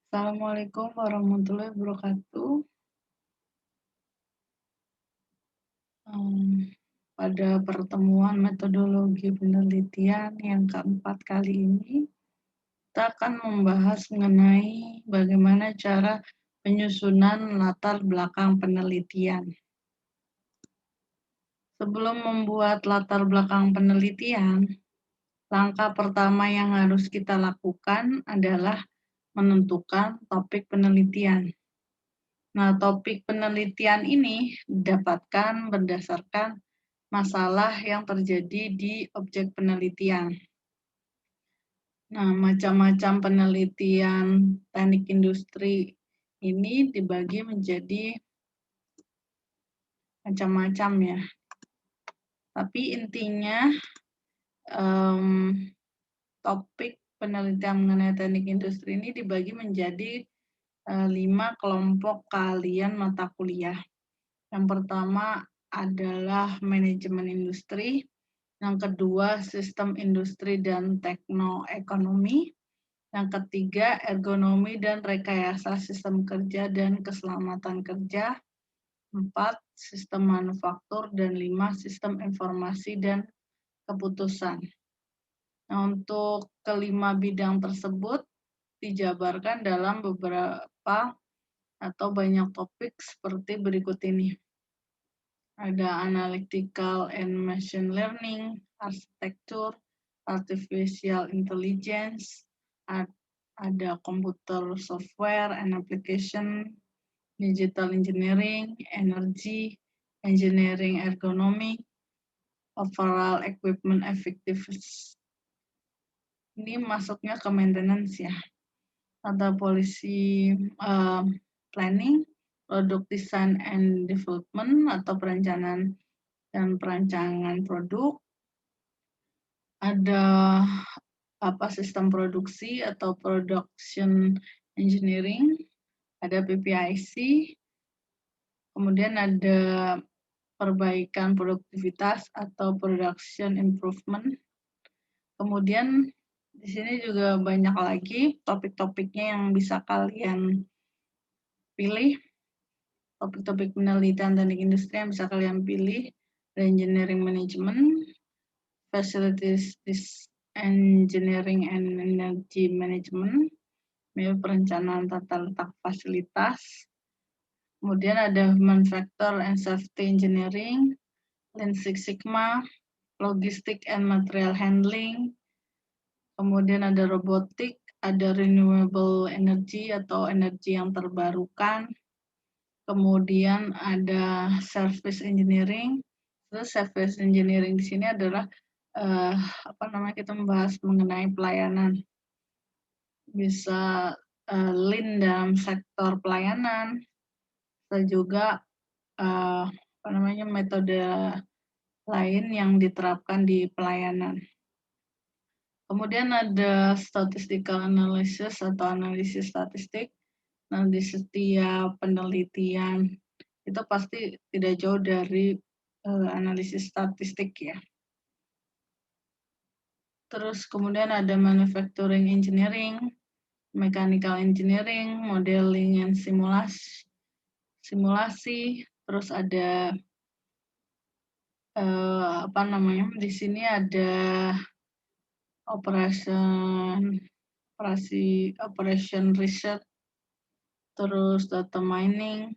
Assalamualaikum warahmatullahi wabarakatuh. Mmm, Pada pertemuan metodologi penelitian yang keempat kali ini, kita akan membahas mengenai bagaimana cara penyusunan latar belakang penelitian. Sebelum membuat latar belakang penelitian, langkah pertama yang harus kita lakukan adalah menentukan topik penelitian. Nah, topik penelitian ini didapatkan berdasarkan masalah yang terjadi di objek penelitian. Nah, macam-macam penelitian teknik industri ini dibagi menjadi macam-macam ya. Tapi intinya topik penelitian mengenai teknik industri ini dibagi menjadi 5 kelompok keahlian mata kuliah. Yang pertama adalah manajemen industri, yang kedua sistem industri dan teknoekonomi, yang ketiga ergonomi dan rekayasa sistem kerja dan keselamatan kerja, 4 sistem manufaktur, dan 5 sistem informasi dan keputusan. Nah, untuk kelima bidang tersebut dijabarkan dalam beberapa atau banyak topik seperti berikut ini. Ada analytical and machine learning, arsitektur, artificial intelligence, ada computer software and application, digital engineering, energy, engineering ergonomi, overall equipment effectiveness. Ini masuknya ke maintenance ya. Ada policy planning, product design and development atau perencanaan dan perancangan produk. Ada sistem produksi atau production engineering, ada PPIC, kemudian ada perbaikan produktivitas atau production improvement. Kemudian di sini juga banyak lagi topik-topiknya yang bisa kalian pilih. Topik-topik penelitian teknik industri yang bisa kalian pilih, engineering management, facilities engineering and energy management, perencanaan tata letak fasilitas. Kemudian ada human factor and safety engineering, Lean Six Sigma, logistic and material handling. Kemudian ada robotik, ada renewable energy atau energi yang terbarukan. Kemudian ada service engineering. Terus service engineering di sini adalah kita membahas mengenai pelayanan. Bisa lean dalam sektor pelayanan, dan juga metode lain yang diterapkan di pelayanan. Kemudian ada statistical analysis atau analisis statistik. Nah, di setiap penelitian itu pasti tidak jauh dari analisis statistik ya. Terus kemudian ada manufacturing engineering, mechanical engineering, modeling and simulasi. Terus ada di sini ada operation research, terus data mining,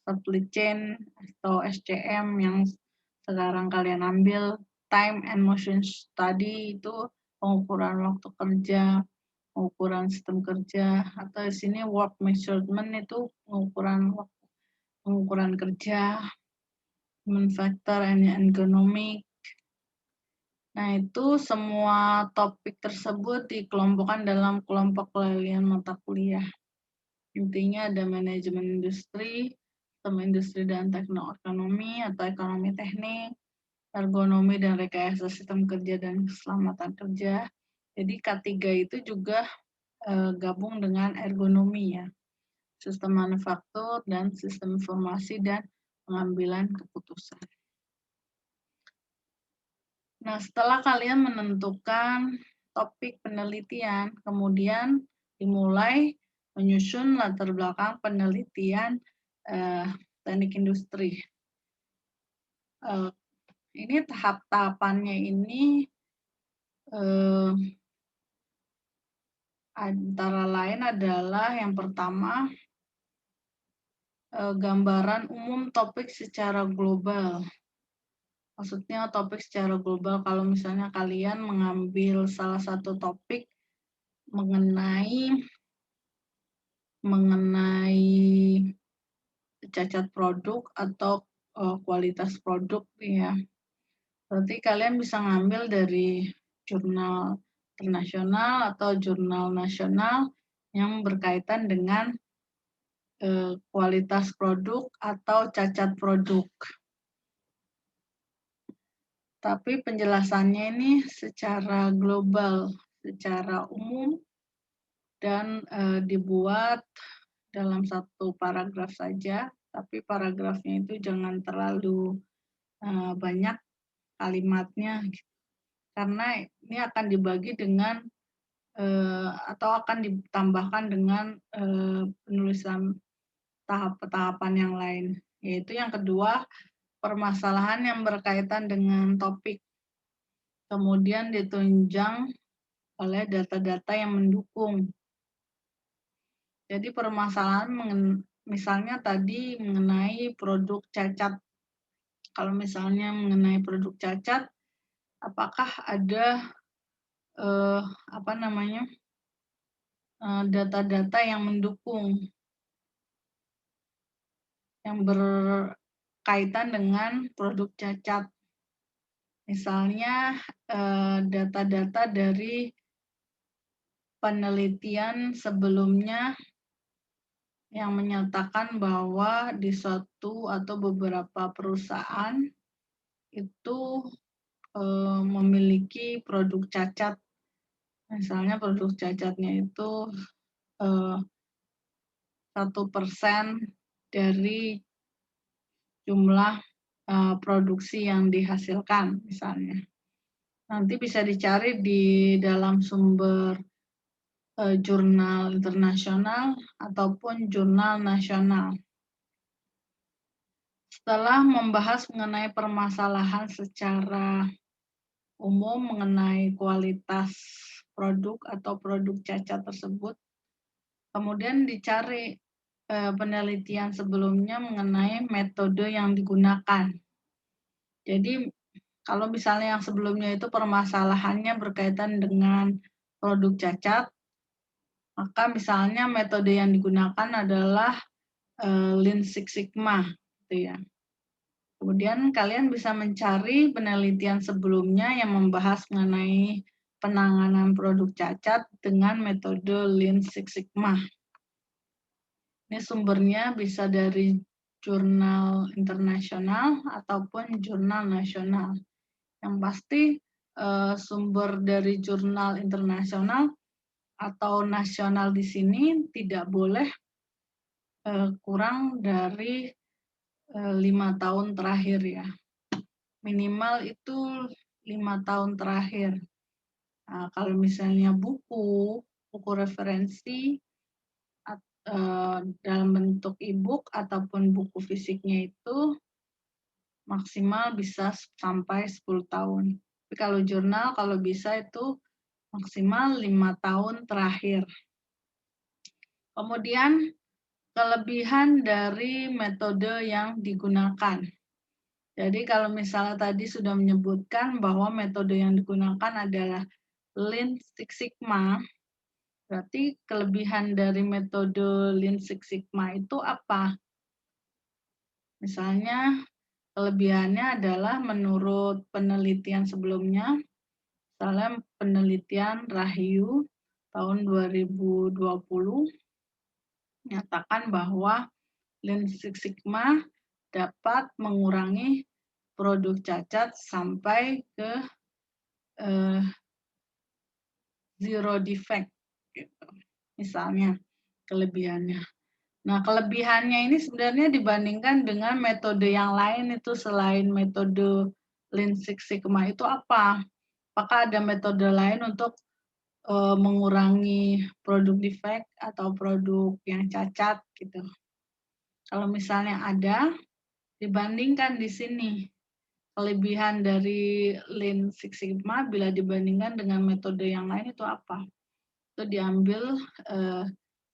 supply chain atau SCM yang sekarang kalian ambil, time and motion study itu pengukuran waktu kerja, pengukuran sistem kerja, atau di sini work measurement itu pengukuran kerja, human factor and ergonomic. Nah, itu semua topik tersebut dikelompokkan dalam kelompok keahlian mata kuliah. Intinya ada manajemen industri, sistem industri dan teknoekonomi atau ekonomi teknik, ergonomi dan rekayasa sistem kerja dan keselamatan kerja. Jadi K3 itu juga gabung dengan ergonomi ya, sistem manufaktur dan sistem informasi dan pengambilan keputusan. Nah, setelah kalian menentukan topik penelitian, kemudian dimulai menyusun latar belakang penelitian teknik industri. Ini tahap-tahapannya ini antara lain adalah yang pertama, gambaran umum topik secara global. Maksudnya topik secara global, kalau misalnya kalian mengambil salah satu topik mengenai cacat produk atau kualitas produk ya. Berarti kalian bisa ngambil dari jurnal internasional atau jurnal nasional yang berkaitan dengan kualitas produk atau cacat produk. Tapi penjelasannya ini secara global, secara umum, dan dibuat dalam satu paragraf saja, tapi paragrafnya itu jangan terlalu banyak kalimatnya, karena ini akan dibagi dengan atau akan ditambahkan dengan penulisan tahap-tahapan yang lain, yaitu yang kedua, permasalahan yang berkaitan dengan topik, kemudian ditunjang oleh data-data yang mendukung. Jadi permasalahan misalnya tadi mengenai produk cacat. Kalau misalnya mengenai produk cacat, apakah ada data-data yang mendukung yang berkaitan dengan produk cacat? Misalnya data-data dari penelitian sebelumnya yang menyatakan bahwa di suatu atau beberapa perusahaan itu memiliki produk cacat. Misalnya produk cacatnya itu 1% dari jumlah produksi yang dihasilkan misalnya. Nanti bisa dicari di dalam sumber jurnal internasional ataupun jurnal nasional. Setelah membahas mengenai permasalahan secara umum mengenai kualitas produk atau produk cacat tersebut, kemudian dicari penelitian sebelumnya mengenai metode yang digunakan. Jadi kalau misalnya yang sebelumnya itu permasalahannya berkaitan dengan produk cacat, maka misalnya metode yang digunakan adalah Lean Six Sigma, gitu ya. Kemudian kalian bisa mencari penelitian sebelumnya yang membahas mengenai penanganan produk cacat dengan metode Lean Six Sigma. Ini sumbernya bisa dari jurnal internasional ataupun jurnal nasional. Yang pasti sumber dari jurnal internasional atau nasional di sini tidak boleh kurang dari 5 tahun terakhir ya. Minimal itu 5 tahun terakhir. Nah, kalau misalnya buku referensi dalam bentuk e-book ataupun buku fisiknya itu maksimal bisa sampai 10 tahun. Tapi kalau jurnal kalau bisa itu maksimal 5 tahun terakhir. Kemudian kelebihan dari metode yang digunakan. Jadi kalau misalnya tadi sudah menyebutkan bahwa metode yang digunakan adalah Lean Six Sigma, berarti kelebihan dari metode Lean Six Sigma itu apa? Misalnya kelebihannya adalah menurut penelitian sebelumnya, misalnya penelitian Rahayu tahun 2020 menyatakan bahwa Lean Six Sigma dapat mengurangi produk cacat sampai ke zero defect, gitu. Misalnya kelebihannya. Nah, kelebihannya ini sebenarnya dibandingkan dengan metode yang lain itu selain metode Lean Six Sigma itu apa? Apakah ada metode lain untuk mengurangi produk defect atau produk yang cacat gitu. Kalau misalnya ada, dibandingkan di sini. Kelebihan dari Lean Six Sigma bila dibandingkan dengan metode yang lain itu apa? Itu diambil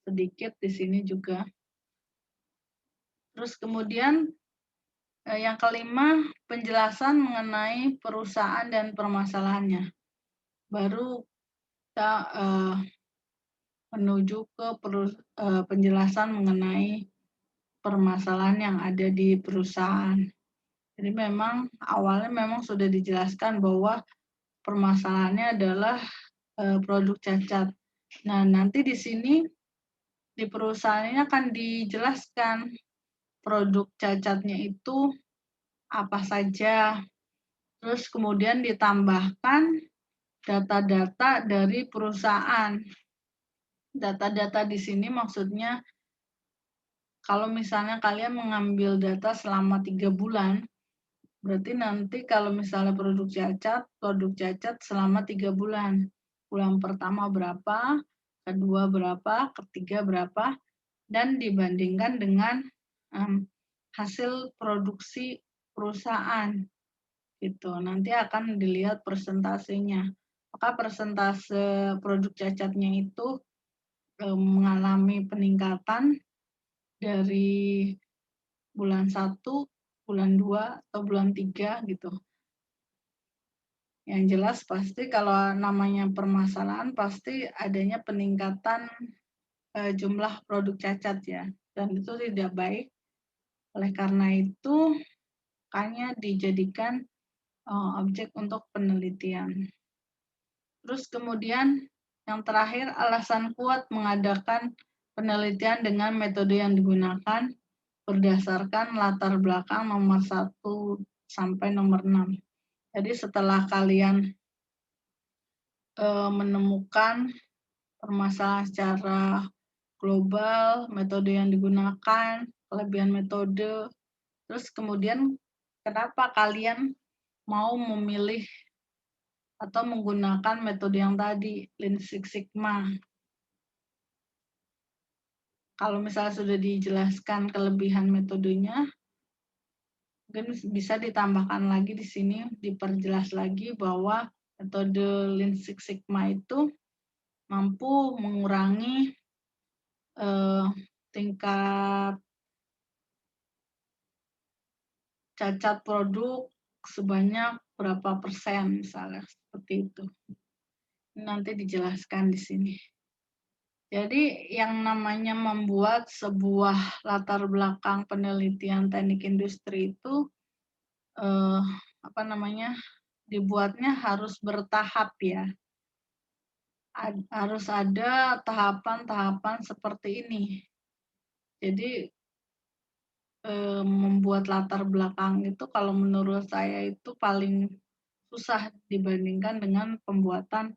sedikit di sini juga. Terus kemudian yang kelima, penjelasan mengenai perusahaan dan permasalahannya. Baru kita menuju ke penjelasan mengenai permasalahan yang ada di perusahaan. Jadi memang awalnya memang sudah dijelaskan bahwa permasalahannya adalah produk cacat. Nah, nanti di sini di perusahaan ini akan dijelaskan produk cacatnya itu apa saja. Terus kemudian ditambahkan data-data dari perusahaan. Data-data di sini maksudnya kalau misalnya kalian mengambil data selama 3 bulan, berarti nanti kalau misalnya produk cacat selama 3 bulan. Bulan pertama berapa, kedua berapa, ketiga berapa, dan dibandingkan dengan hasil produksi perusahaan. Gitu. Nanti akan dilihat persentasenya. Maka persentase produk cacatnya itu mengalami peningkatan dari bulan 1, bulan 2, atau bulan 3 gitu. Yang jelas pasti kalau namanya permasalahan pasti adanya peningkatan jumlah produk cacat ya. Dan itu tidak baik. Oleh karena itu, makanya dijadikan objek untuk penelitian. Terus kemudian yang terakhir, alasan kuat mengadakan penelitian dengan metode yang digunakan berdasarkan latar belakang nomor 1 sampai nomor 6. Jadi setelah kalian menemukan permasalahan secara global, metode yang digunakan, kelebihan metode, terus kemudian kenapa kalian mau memilih atau menggunakan metode yang tadi, Lean Six Sigma. Kalau misalnya sudah dijelaskan kelebihan metodenya, mungkin bisa ditambahkan lagi di sini, diperjelas lagi bahwa metode Lean Six Sigma itu mampu mengurangi tingkat cacat produk sebanyak berapa persen misalnya, seperti itu. Nanti dijelaskan di sini. Jadi yang namanya membuat sebuah latar belakang penelitian teknik industri itu dibuatnya harus bertahap ya. Harus ada tahapan-tahapan seperti ini. Jadi membuat latar belakang itu kalau menurut saya itu paling susah dibandingkan dengan pembuatan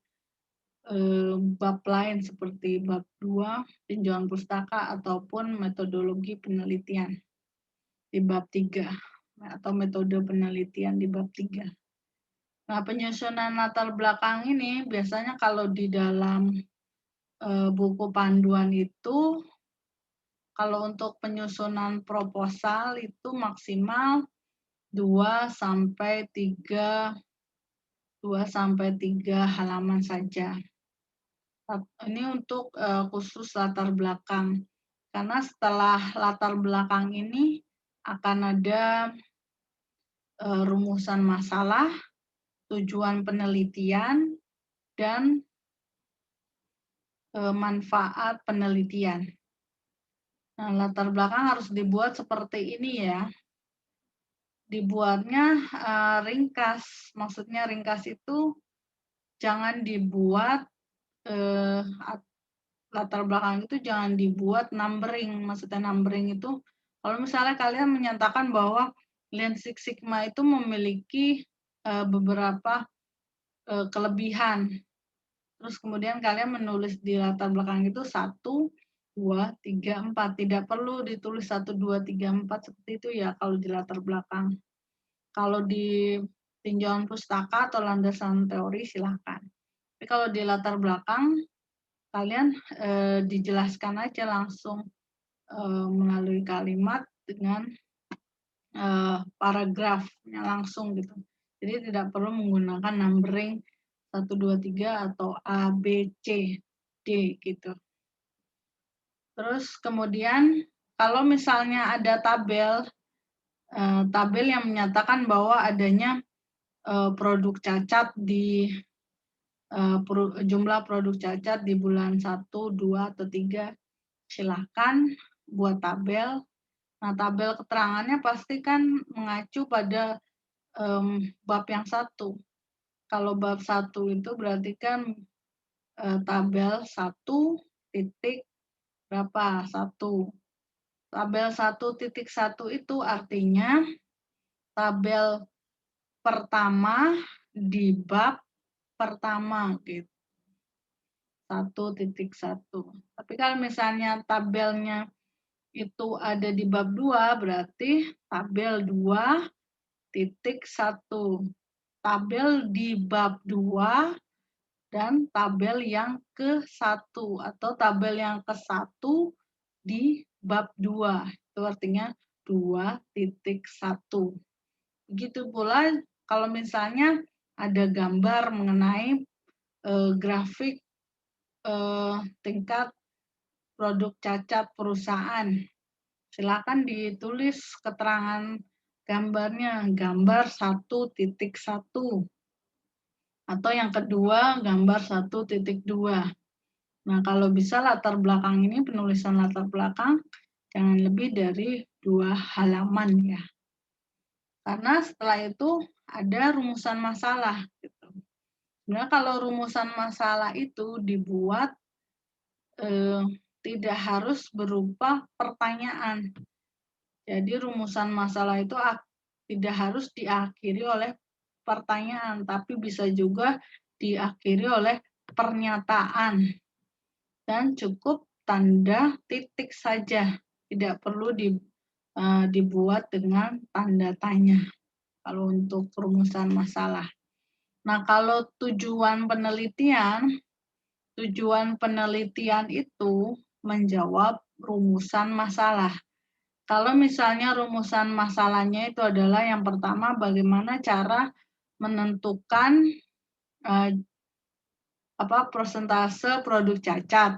bab lain seperti bab 2 tinjauan pustaka ataupun metodologi penelitian di bab 3 atau metode penelitian di bab 3. Nah, penyusunan latar belakang ini biasanya kalau di dalam buku panduan itu kalau untuk penyusunan proposal itu maksimal 2 sampai 3 halaman saja. Ini untuk khusus latar belakang. Karena setelah latar belakang ini akan ada rumusan masalah, tujuan penelitian, dan manfaat penelitian. Nah, latar belakang harus dibuat seperti ini ya. Dibuatnya ringkas. Maksudnya ringkas itu jangan dibuat latar belakang itu jangan dibuat numbering. Maksudnya numbering itu kalau misalnya kalian menyatakan bahwa Lean Six Sigma itu memiliki beberapa kelebihan. Terus kemudian kalian menulis di latar belakang itu 1, 2, 3, 4. Tidak perlu ditulis 1, 2, 3, 4 seperti itu ya kalau di latar belakang. Kalau di tinjauan pustaka atau landasan teori silahkan. Tapi kalau di latar belakang, kalian dijelaskan aja langsung melalui kalimat dengan paragrafnya langsung gitu. Jadi tidak perlu menggunakan numbering 1, 2, 3 atau A, B, C, D gitu. Terus kemudian kalau misalnya ada tabel yang menyatakan bahwa adanya produk cacat di jumlah produk cacat di bulan 1, 2, atau 3, silahkan buat tabel. Nah, tabel keterangannya pasti kan mengacu pada bab yang 1. Kalau bab 1 itu berarti kan tabel 1 titik berapa? 1. Tabel 1.1 itu artinya tabel pertama di bab pertama gitu. 1.1. Tapi kalau misalnya tabelnya itu ada di bab 2, berarti tabel 2.1. Tabel di bab 2 dan tabel yang ke-1 atau tabel yang ke-1 di bab 2. Itu artinya 2.1. Begitu pula kalau misalnya ada gambar mengenai grafik tingkat produk cacat perusahaan. Silakan ditulis keterangan gambarnya, gambar 1.1. Atau yang kedua, gambar 1.2. Nah, kalau bisa latar belakang ini, penulisan latar belakang, jangan lebih dari 2 halaman ya. Karena setelah itu ada rumusan masalah. Gitu. Sebenarnya kalau rumusan masalah itu dibuat tidak harus berupa pertanyaan. Jadi rumusan masalah itu tidak harus diakhiri oleh pertanyaan, tapi bisa juga diakhiri oleh pernyataan. Dan cukup tanda titik saja, tidak perlu dibuat dengan tanda tanya kalau untuk rumusan masalah. Nah, kalau tujuan penelitian itu menjawab rumusan masalah. Kalau misalnya rumusan masalahnya itu adalah yang pertama bagaimana cara menentukan persentase produk cacat.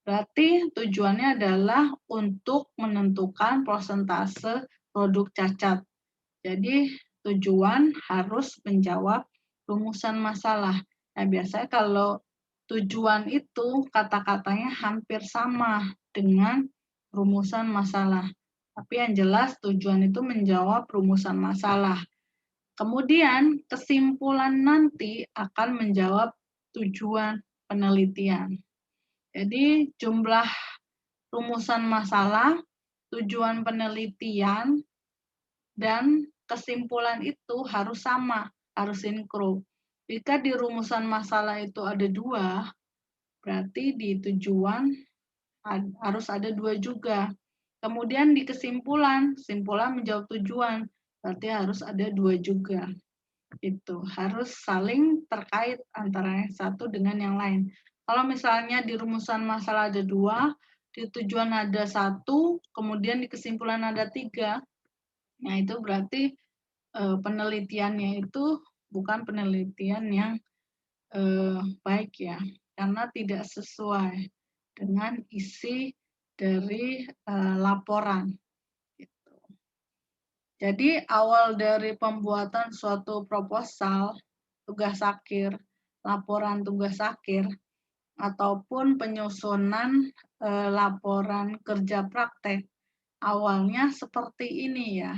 Berarti tujuannya adalah untuk menentukan persentase produk cacat. Jadi tujuan harus menjawab rumusan masalah. Nah, biasanya kalau tujuan itu kata-katanya hampir sama dengan rumusan masalah. Tapi yang jelas tujuan itu menjawab rumusan masalah. Kemudian kesimpulan nanti akan menjawab tujuan penelitian. Jadi jumlah rumusan masalah, tujuan penelitian, dan kesimpulan itu harus sama, harus sinkron. Jika di rumusan masalah itu ada 2, berarti di tujuan harus ada 2 juga. Kemudian di kesimpulan menjawab tujuan, berarti harus ada 2 juga. Itu harus saling terkait antara yang satu dengan yang lain. Kalau misalnya di rumusan masalah ada 2, di tujuan ada 1, kemudian di kesimpulan ada 3, nah itu berarti penelitiannya itu bukan penelitian yang baik ya, karena tidak sesuai dengan isi dari laporan. Gitu. Jadi awal dari pembuatan suatu proposal, tugas akhir, laporan tugas akhir, ataupun penyusunan laporan kerja praktek, awalnya seperti ini ya,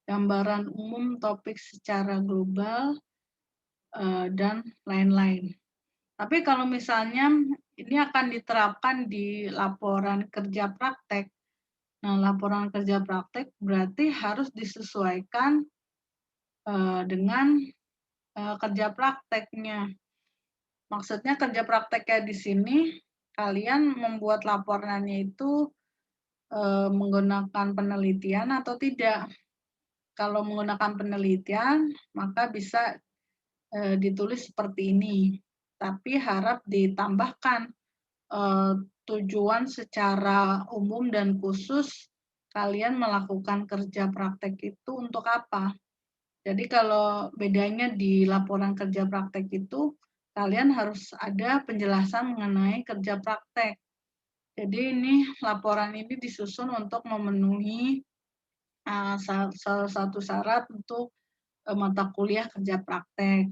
gambaran umum topik secara global, dan lain-lain. Tapi kalau misalnya ini akan diterapkan di laporan kerja praktek, nah laporan kerja praktek berarti harus disesuaikan dengan kerja prakteknya. Maksudnya kerja prakteknya di sini, kalian membuat laporannya itu menggunakan penelitian atau tidak. Kalau menggunakan penelitian, maka bisa ditulis seperti ini. tapi harap ditambahkan tujuan secara umum dan khusus kalian melakukan kerja praktek itu untuk apa. Jadi kalau bedanya di laporan kerja praktek itu, kalian harus ada penjelasan mengenai kerja praktek. Jadi ini laporan ini disusun untuk memenuhi salah satu syarat untuk mata kuliah kerja praktek.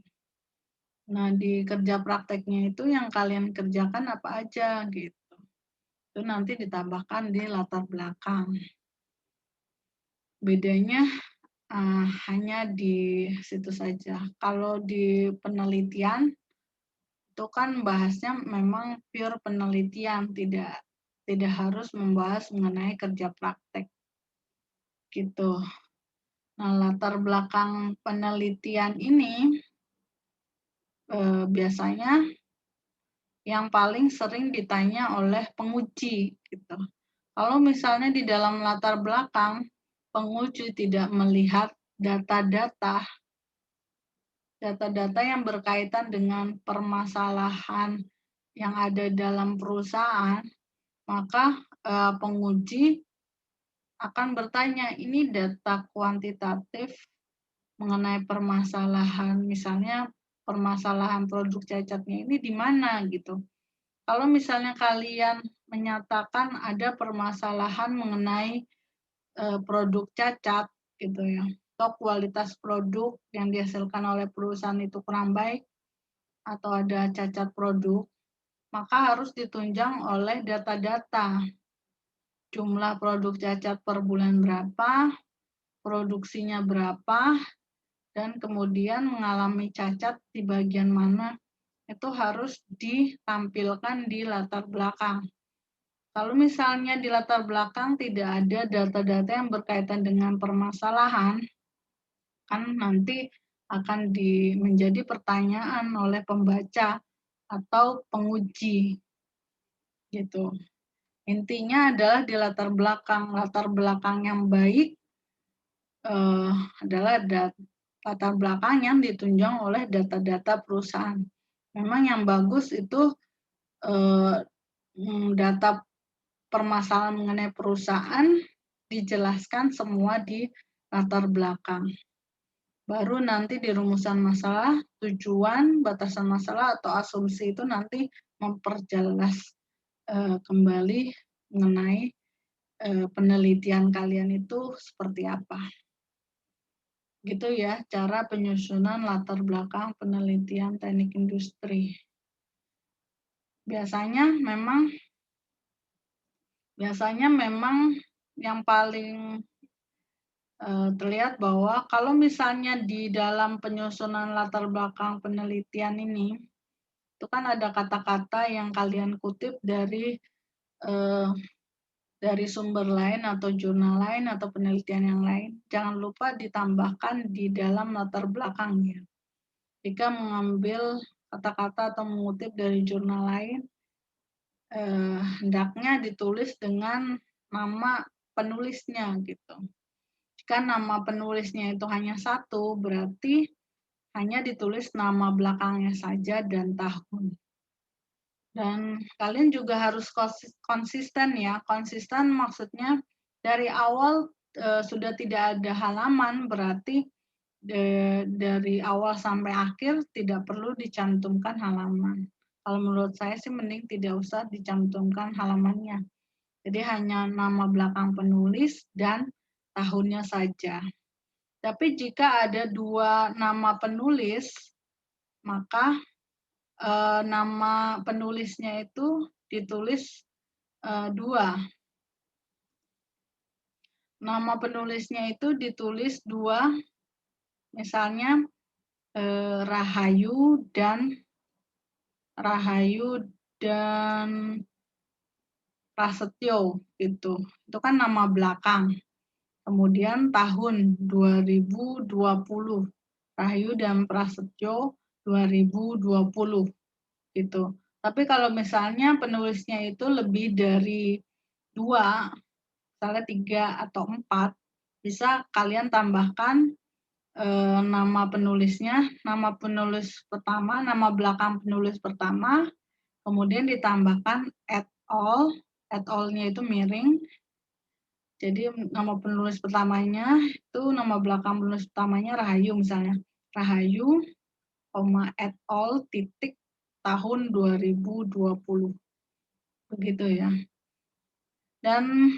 Nah, di kerja prakteknya itu yang kalian kerjakan apa aja gitu. Itu nanti ditambahkan di latar belakang. Bedanya hanya di situ saja. Kalau di penelitian itu kan bahasnya memang pure penelitian, tidak harus membahas mengenai kerja praktek gitu. Nah, latar belakang penelitian ini biasanya yang paling sering ditanya oleh penguji gitu. Kalau misalnya di dalam latar belakang penguji tidak melihat data-data yang berkaitan dengan permasalahan yang ada dalam perusahaan, maka penguji akan bertanya, ini data kuantitatif mengenai permasalahan, misalnya permasalahan produk cacatnya ini di mana gitu. Kalau misalnya kalian menyatakan ada permasalahan mengenai produk cacat gitu ya, atau kualitas produk yang dihasilkan oleh perusahaan itu kurang baik atau ada cacat produk, maka harus ditunjang oleh data-data. Jumlah produk cacat per bulan berapa, produksinya berapa, dan kemudian mengalami cacat di bagian mana, itu harus ditampilkan di latar belakang. Kalau misalnya di latar belakang tidak ada data-data yang berkaitan dengan permasalahan, kan nanti akan menjadi pertanyaan oleh pembaca atau penguji gitu. Intinya adalah di latar belakang yang baik adalah latar belakang yang ditunjang oleh data-data perusahaan. Memang yang bagus itu data permasalahan mengenai perusahaan dijelaskan semua di latar belakang. Baru nanti di rumusan masalah, tujuan, batasan masalah, atau asumsi itu nanti memperjelas kembali mengenai penelitian kalian itu seperti apa. Gitu ya, cara penyusunan latar belakang penelitian teknik industri. Biasanya memang yang paling terlihat bahwa kalau misalnya di dalam penyusunan latar belakang penelitian ini, itu kan ada kata-kata yang kalian kutip dari sumber lain atau jurnal lain atau penelitian yang lain. Jangan lupa ditambahkan di dalam latar belakangnya. Jika mengambil kata-kata atau mengutip dari jurnal lain, hendaknya ditulis dengan nama penulisnya gitu. Jika nama penulisnya itu hanya satu, berarti hanya ditulis nama belakangnya saja dan tahun. Dan kalian juga harus konsisten ya. Konsisten maksudnya dari awal sudah tidak ada halaman, berarti dari awal sampai akhir tidak perlu dicantumkan halaman. Kalau menurut saya sih mending tidak usah dicantumkan halamannya. Jadi hanya nama belakang penulis dan tahunnya saja. Tapi jika ada dua nama penulis, maka nama penulisnya itu ditulis dua. Nama penulisnya itu ditulis dua, misalnya Rahayu dan Prasetyo gitu. Itu kan nama belakang. Kemudian tahun 2020. Rahayu dan Prasetyo 2020 gitu. Tapi kalau misalnya penulisnya itu lebih dari 2, misalnya 3 atau 4, bisa kalian tambahkan nama penulisnya, nama penulis pertama, nama belakang penulis pertama, kemudian ditambahkan et al-nya itu miring. Jadi nama penulis pertamanya itu nama belakang penulis pertamanya Rahayu misalnya. Rahayu, et al, titik, tahun 2020. Begitu ya. Dan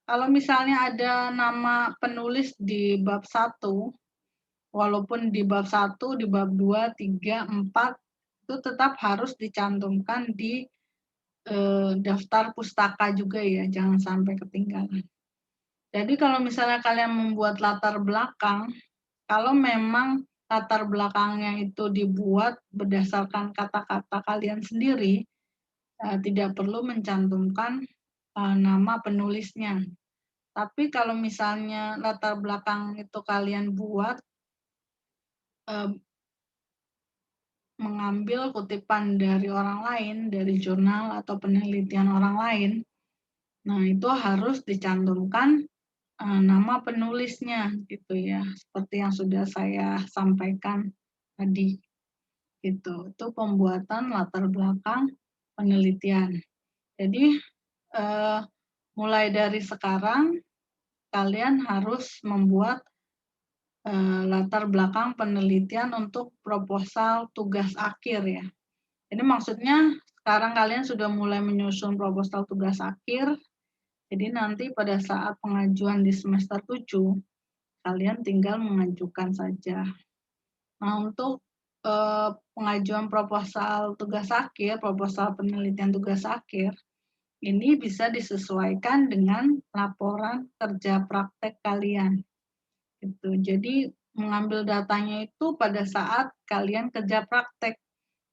kalau misalnya ada nama penulis di bab 1, walaupun di bab 1, di bab 2, 3, 4, itu tetap harus dicantumkan di daftar pustaka juga ya, jangan sampai ketinggalan. Jadi kalau misalnya kalian membuat latar belakang, kalau memang latar belakangnya itu dibuat berdasarkan kata-kata kalian sendiri, tidak perlu mencantumkan nama penulisnya. Tapi kalau misalnya latar belakang itu kalian buat mengambil kutipan dari orang lain, dari jurnal atau penelitian orang lain, nah itu harus dicantumkan nama penulisnya gitu ya, seperti yang sudah saya sampaikan tadi gitu. Itu pembuatan latar belakang penelitian. Jadi mulai dari sekarang kalian harus membuat latar belakang penelitian untuk proposal tugas akhir ya. Jadi maksudnya sekarang kalian sudah mulai menyusun proposal tugas akhir. Jadi nanti pada saat pengajuan di semester 7, kalian tinggal mengajukan saja. Nah, untuk pengajuan proposal tugas akhir, proposal penelitian tugas akhir, ini bisa disesuaikan dengan laporan kerja praktek kalian. Gitu. Jadi mengambil datanya itu pada saat kalian kerja praktek.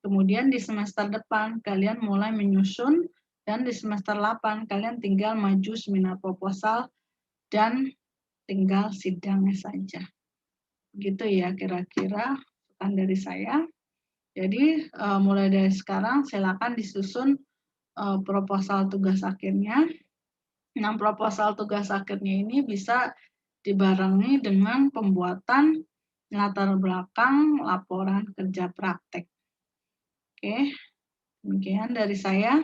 Kemudian di semester depan kalian mulai menyusun, dan di semester 8 kalian tinggal maju seminar proposal dan tinggal sidangnya saja. Begitu ya kira-kira masukan dari saya. Jadi mulai dari sekarang silakan disusun proposal tugas akhirnya. Nah, proposal tugas akhirnya ini bisa dibarengi dengan pembuatan latar belakang laporan kerja praktek. Oke, demikian dari saya.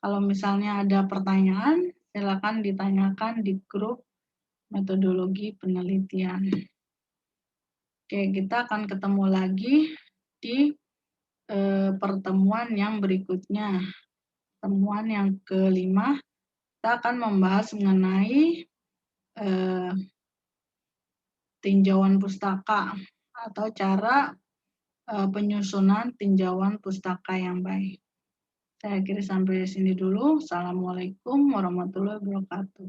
Kalau misalnya ada pertanyaan, silakan ditanyakan di grup metodologi penelitian. Oke, kita akan ketemu lagi di pertemuan yang berikutnya. Pertemuan yang kelima, kita akan membahas mengenai tinjauan pustaka atau cara penyusunan tinjauan pustaka yang baik. Saya kira sampai sini dulu. Assalamualaikum warahmatullahi wabarakatuh.